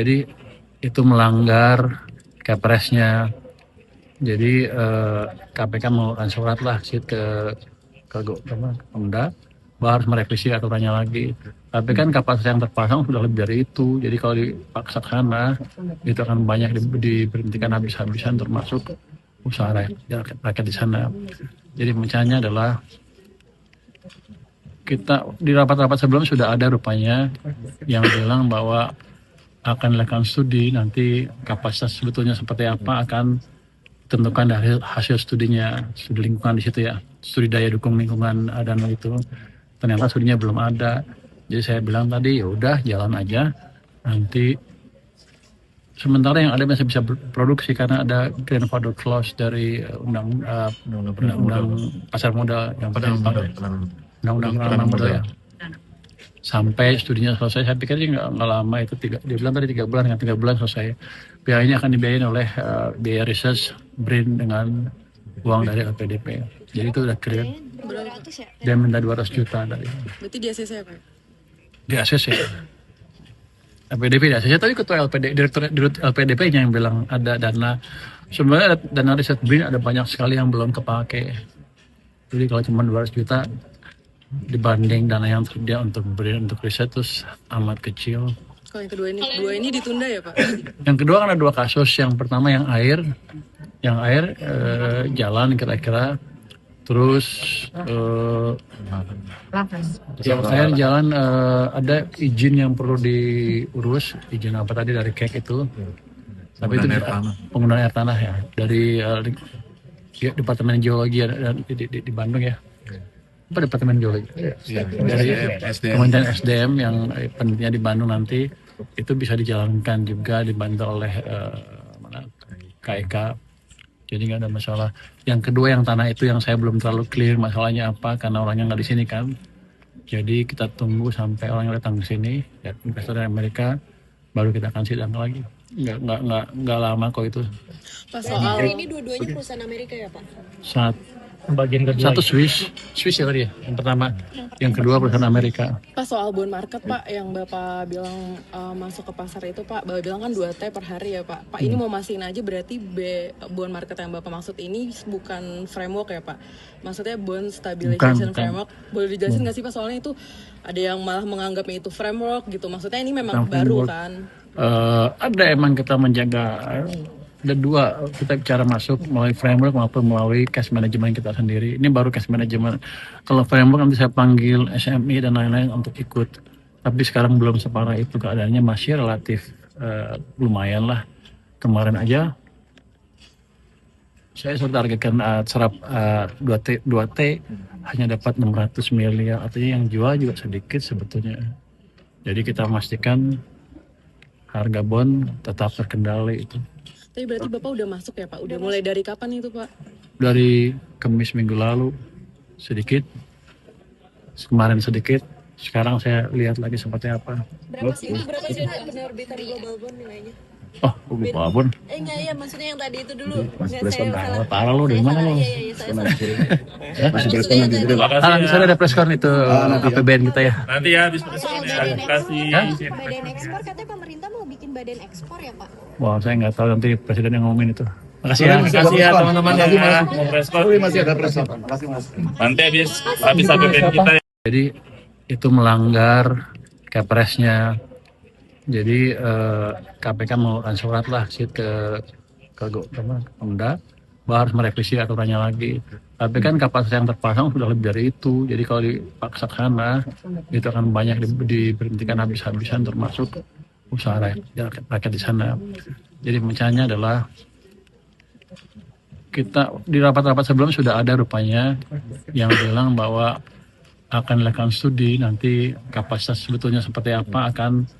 Jadi itu melanggar Kepresnya. Jadi KPK mengeluarkan surat lah ke Pemda bahwa harus merevisi aturannya lagi. Tapi kan kapasitas yang terpasang sudah lebih dari itu. Jadi kalau dipaksa ke sana itu akan banyak diberhentikan habis-habisan termasuk usaha rakyat di sana. Jadi pencahayanya adalah kita di rapat-rapat sebelum sudah ada rupanya yang bilang bahwa akan dilakukan studi nanti kapasitas sebetulnya seperti apa akan ditentukan dari hasil studinya, studi lingkungan di situ ya, studi daya dukung lingkungan dan itu ternyata studinya belum ada. Jadi saya bilang tadi ya udah jalan aja nanti sementara yang ada masih bisa produksi karena ada grandfather clause dari undang-undang pasar modal yang undang-undang penanaman modal ya. Sampai studinya selesai, saya pikir sih nggak lama itu dia bilang tadi 3 bulan, 3 bulan selesai. Biayanya akan dibiayain oleh biaya research BRIN dengan uang dari LPDP. Jadi itu udah clear. Dia minta 200 juta dari. Berarti di ACC ya Pak? Di ACC. LPDP di ACC, tapi ketua direktur LPDP-nya yang bilang ada dana. Sebenarnya dana riset BRIN ada banyak sekali yang belum kepake. Jadi kalau cuma 200 juta dibanding dana yang tersedia untuk BRIN untuk riset terus amat kecil. Kalau yang kedua ini ditunda ya Pak? Yang kedua kan ada 2 kasus. Yang pertama yang air jalan kira-kira, terus yang air jalan ada izin yang perlu diurus, izin apa tadi dari KEK itu, tapi itu penggunaan air tanah ya dari Departemen Geologi di Bandung ya. Apa Departemen Geologi? Dari Kementerian SDM yang penelitiannya di Bandung nanti itu bisa dijalankan juga dibantu oleh KEK. Jadi nggak ada masalah. Yang kedua yang tanah itu yang saya belum terlalu clear masalahnya apa karena orangnya nggak di sini kan. Jadi kita tunggu sampai orangnya datang ke sini, ya, investor dari Amerika, baru kita akan sidang lagi. Nggak lama kok itu. Pas soal ini dua-duanya perusahaan Amerika ya Pak? Satu Swiss ya tadi ya, yang pertama. Yang kedua perusahaan Amerika. Pas soal bond market Pak, yang Bapak bilang masuk ke pasar itu Pak, Bapak bilang kan 2T per hari ya Pak. Pak ini mau mastiin aja berarti bond market yang Bapak maksud ini bukan framework ya Pak? Maksudnya bond stabilization framework. Boleh dijelasin nggak sih Pak, soalnya itu ada yang malah menganggapnya itu framework gitu. Maksudnya ini memang baru kan? Ada emang kita menjaga. Ada 2 kita bicara masuk melalui framework maupun melalui cash management kita sendiri. Ini baru cash management. Kalau framework nanti saya panggil SMI dan lain-lain untuk ikut. Tapi sekarang belum separah itu, keadaannya masih relatif lumayan lah. Kemarin aja saya sudah targetkan serap 2T hanya dapat 600 miliar. Artinya yang jual juga sedikit sebetulnya. Jadi kita memastikan harga bond tetap terkendali itu. Tapi berarti Bapak udah masuk ya Pak? Udah mulai dari kapan itu Pak? Dari Kamis minggu lalu sedikit, kemarin sedikit, sekarang saya lihat lagi seperti apa. Berapa sih penerbitan global bond nilainya? Oh, global bond? Enggak ya, maksudnya yang tadi itu dulu. Nggak, saya salah. Parah lo, dari mana lo? Iya, saya salah. Nanti ada press con itu APBN kita ya. Nanti ya habis presentasi. Badan ekspor katanya pemerintah mau bikin badan ekspor ya Pak? Wah, saya nggak tahu nanti presiden yang ngomongin itu. Makasih ya. Makasih ya teman-teman ya. Mau preskon. Masih ada preskon. Makasih Mas. Nanti habis APBN kita ya. Jadi itu melanggar Kepresnya. Jadi KPK mengeluarkan surat lah ke Pemda bahwa harus merevisi aturannya lagi. Tapi kan kapasitas yang terpasang sudah lebih dari itu. Jadi kalau dipaksa ke sana itu akan banyak diberhentikan habis-habisan termasuk usaha rakyat di sana. Jadi pencahayanya adalah kita di rapat-rapat sebelum sudah ada rupanya yang bilang bahwa akan dilakukan studi nanti kapasitas sebetulnya seperti apa akan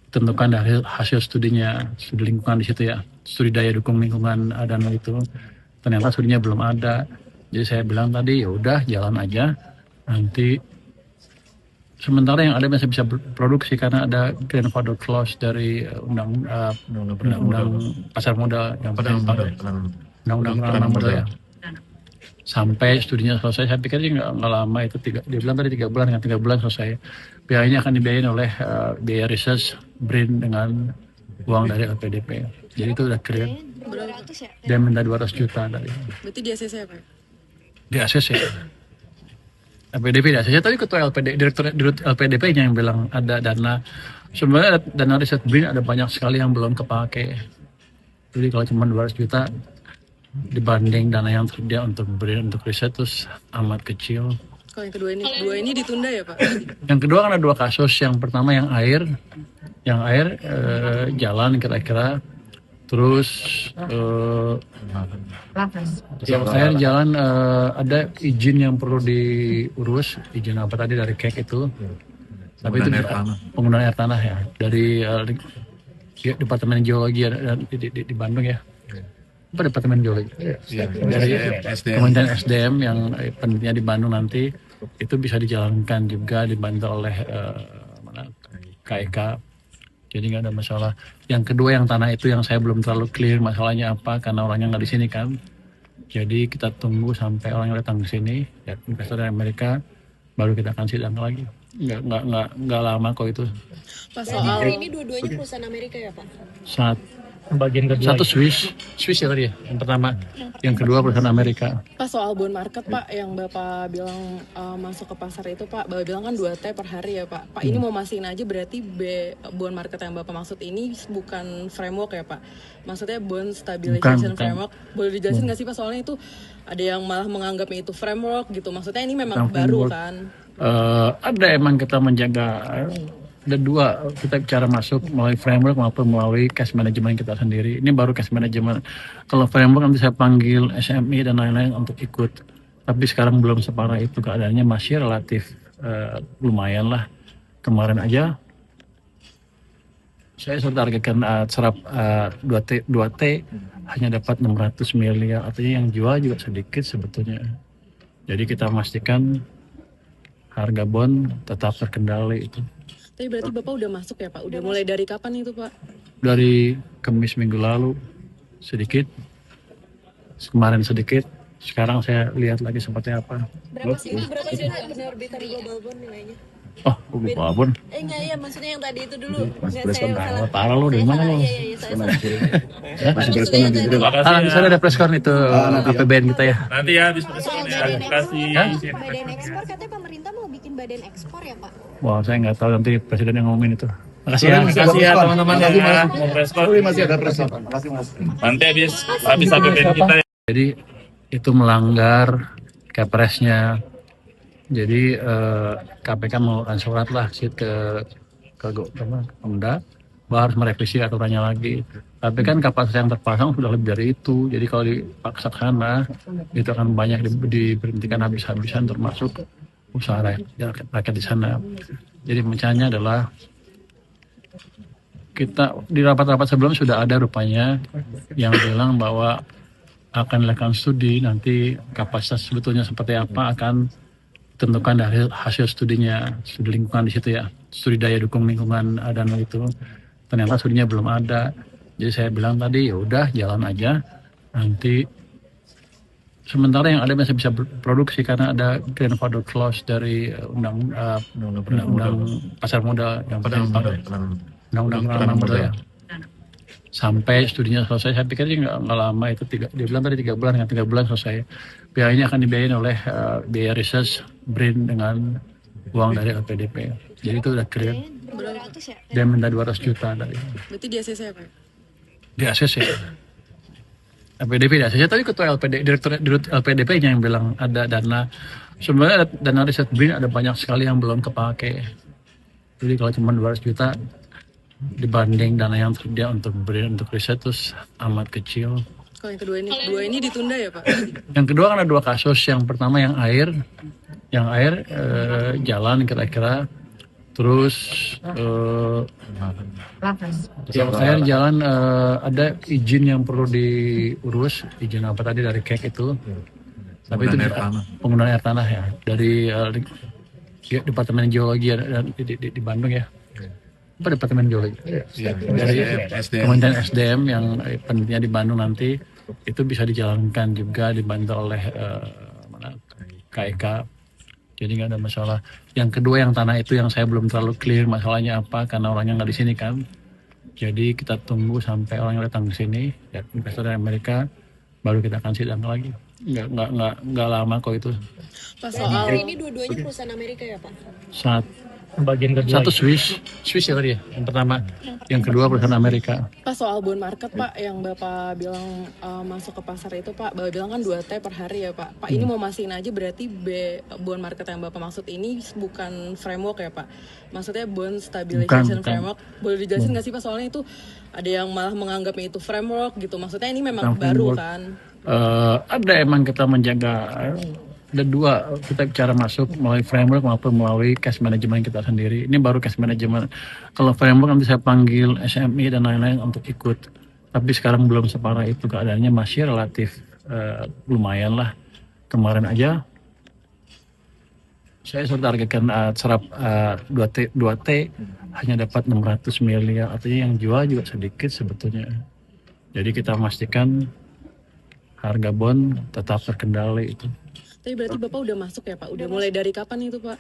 ditentukan dari hasil studinya, studi lingkungan di situ ya, studi daya dukung lingkungan dan itu ternyata studinya belum ada. Jadi saya bilang tadi ya udah jalan aja nanti sementara yang ada masih bisa produksi karena ada grandfather clause dari undang-undang pasar modal yang undang-undang penanaman modal ya. Sampai studinya selesai, saya pikir sih nggak lama itu dia bilang tadi 3 bulan, 3 bulan selesai. Biayanya akan dibiayain oleh biaya research BRIN dengan uang dari LPDP. Jadi itu udah clear. 200 ya? Dia minta 200 juta dari Berarti di ACC ya, Pak? di ACC. LPDP di ACC, tapi ketua direktur LPDP-nya yang bilang ada dana. Sebenarnya dana riset BRIN ada banyak sekali yang belum kepake. Jadi kalau cuma 200 juta dibanding dana yang tersedia untuk BRIN untuk riset terus amat kecil. Kalau yang dua ini ditunda ya, Pak? Yang kedua kan ada dua kasus. Yang pertama yang air jalan kira-kira, terus yang air jalan ada izin yang perlu diurus, izin apa tadi dari KEK itu, tapi itu penggunaan air tanah ya dari Departemen Geologi di Bandung ya. Apa Departemen Geologi? Dari Kementerian SDM yang penelitiannya di Bandung nanti itu bisa dijalankan juga dibantu oleh KEK. Jadi nggak ada masalah. Yang kedua yang tanah itu yang saya belum terlalu clear masalahnya apa karena orangnya nggak di sini kan. Jadi kita tunggu sampai orangnya datang ke sini, ya, investor dari Amerika, baru kita akan sidang lagi. Nggak lama kok itu. Pak, Berarti soal ini dua-duanya perusahaan Amerika ya, Pak? Satu Swiss ya tadi ya. Yang pertama, yang kedua perusahaan Amerika. Pak, soal bond market, Pak, yang Bapak bilang masuk ke pasar itu, Pak, Bapak bilang kan 2T per hari ya, Pak. Pak, ini mau mastiin aja berarti bond market yang Bapak maksud ini bukan framework ya, Pak? Maksudnya bond stabilization Bukan. framework. Boleh dijelasin nggak sih, Pak? Soalnya itu ada yang malah menganggapnya itu framework gitu. Maksudnya ini memang baru kan? Ada emang kita menjaga, ada dua, kita bicara masuk melalui framework maupun melalui cash management kita sendiri. Ini baru cash management. Kalau framework nanti saya panggil SMI dan lain-lain untuk ikut. Tapi sekarang belum separah itu, keadaannya masih relatif lumayan lah. Kemarin aja saya sudah targetkan serap 2T hanya dapat 600 miliar, artinya yang jual juga sedikit sebetulnya. Jadi kita memastikan harga bond tetap terkendali itu. Tapi berarti Bapak udah masuk ya, Pak? Udah mulai dari kapan itu, Pak? Dari Kamis minggu lalu sedikit, kemarin sedikit, sekarang saya lihat lagi seperti apa. Berapa sih penerbitan global bond nilainya? Oh, lupa bond. Enggak, iya maksudnya yang tadi itu dulu. Nggak, saya salah. Parah lo dari mana lo? Iya, saya salah. Terima kasih Ah, ya. misalnya ada press con itu APBN kita ya. Nanti ya habis preskon ya. Terima kasih. Badan ekspor katanya pemerintah mau bikin badan ekspor ya, Pak? Wah, saya nggak tahu nanti presiden yang ngomongin itu. Makasih ya. Terima kasih ya teman-teman ya. Mau preskon. Masih ada preskon. Makasih Mas. Nanti habis APBN kita ya. Jadi itu melanggar Kepresnya. Jadi KPK mengeluarkan surat lah ke Pemda bahwa harus merevisi aturannya lagi. Tapi kan kapasitas yang terpasang sudah lebih dari itu. Jadi kalau dipaksa ke sana itu akan banyak diberhentikan habis-habisan termasuk usaha rakyat di sana. Jadi pencahayanya adalah kita di rapat-rapat sebelum sudah ada rupanya yang bilang bahwa akan dilakukan studi nanti kapasitas sebetulnya seperti apa akan ditentukan dari hasil studinya, studi lingkungan di situ ya, studi daya dukung lingkungan danau itu. Ternyata studinya belum ada. Jadi saya bilang tadi ya udah jalan aja. Nanti sementara yang ada masih bisa produksi karena ada grandfather clause dari undang-undang pasar modal yang pada undang-undang modal ya. Sampai studinya selesai, saya pikir sih nggak lama itu dia bilang tadi 3 bulan, dengan 3 bulan selesai. Biaya ini akan dibiayain oleh biaya research BRIN dengan uang dari LPDP. Jadi itu udah clear. 200 ya? Dia minta 200 juta dari Berarti di ACC ya, Pak? di ACC. LPDP di ACC, tapi ketua direktur LPDP-nya yang bilang ada dana. Sebenarnya dana riset BRIN ada banyak sekali yang belum kepake. Jadi kalau cuma 200 juta dibanding dana yang tersedia untuk BRIN untuk riset terus amat kecil. Kalau yang dua ini ditunda ya, Pak? Yang kedua kan ada dua kasus. Yang pertama yang air jalan kira-kira, terus yang air jalan ada izin yang perlu diurus, izin apa tadi dari KEK itu, tapi itu penggunaan air tanah ya dari Departemen Geologi di Bandung ya. Apa Departemen Geologi? Dari Kementerian SDM yang penelitiannya di Bandung nanti itu bisa dijalankan juga dibantu oleh KEK. Jadi nggak ada masalah. Yang kedua yang tanah itu yang saya belum terlalu clear masalahnya apa karena orangnya nggak di sini kan. Jadi kita tunggu sampai orang yang datang ke sini, ya investor dari Amerika, baru kita akan sidang lagi. Nggak lama kok itu. Pak Berarti soal hari ini dua-duanya perusahaan Amerika ya Pak? Bagian kedua. Satu Swiss ya tadi ya, yang pertama, yang kedua perusahaan Amerika. Pak soal bond market Pak yang Bapak bilang masuk ke pasar itu Pak, Bapak bilang kan 2T per hari ya Pak. Pak ini mau mastiin aja berarti bond market yang Bapak maksud ini bukan framework ya Pak? Maksudnya bond stabilization Bukan. framework. Boleh dijelasin nggak sih Pak, soalnya itu ada yang malah menganggapnya itu framework gitu. Maksudnya ini memang Bukan baru framework. kan? Ada emang kita menjaga, ada dua, kita bicara masuk melalui framework maupun melalui cash management kita sendiri. Ini baru cash management. Kalau framework nanti saya panggil SMI dan lain-lain untuk ikut. Tapi sekarang belum separah itu, keadaannya masih relatif lumayan lah. Kemarin aja saya sudah targetkan serap 2T hanya dapat 600 miliar, artinya yang jual juga sedikit sebetulnya. Jadi kita memastikan harga bond tetap terkendali itu. Tapi berarti Bapak udah masuk ya Pak? Udah mulai dari kapan itu Pak?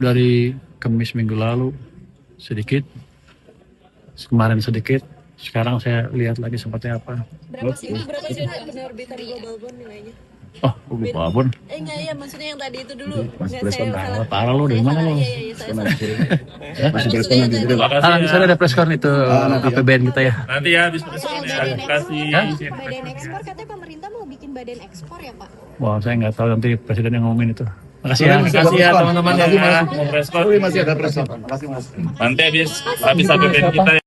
Dari Kamis minggu lalu sedikit, kemarin sedikit, sekarang saya lihat lagi seperti apa. Berapa sih penerbitan global bond nilainya? Oh, lupa bond. Enggak ya, maksudnya yang tadi itu dulu. Nggak, saya salah. Parah lo dari mana lo? Iya, saya salah. Masih berespon nanti. Terima kasih Nanti ya. sana ada press con itu APBN kita ya. Nanti ya habis preskon ya. Terima kasih. Badan ekspor, katanya pemerintah mau bikin badan ekspor ya Pak? Wah, saya nggak tahu nanti presiden yang ngomongin itu. Makasih ya. Terima kasih ya teman-teman ya. Mau preskon. Masih ada preskon. Makasih Mas. Nanti habis APBN kita ya.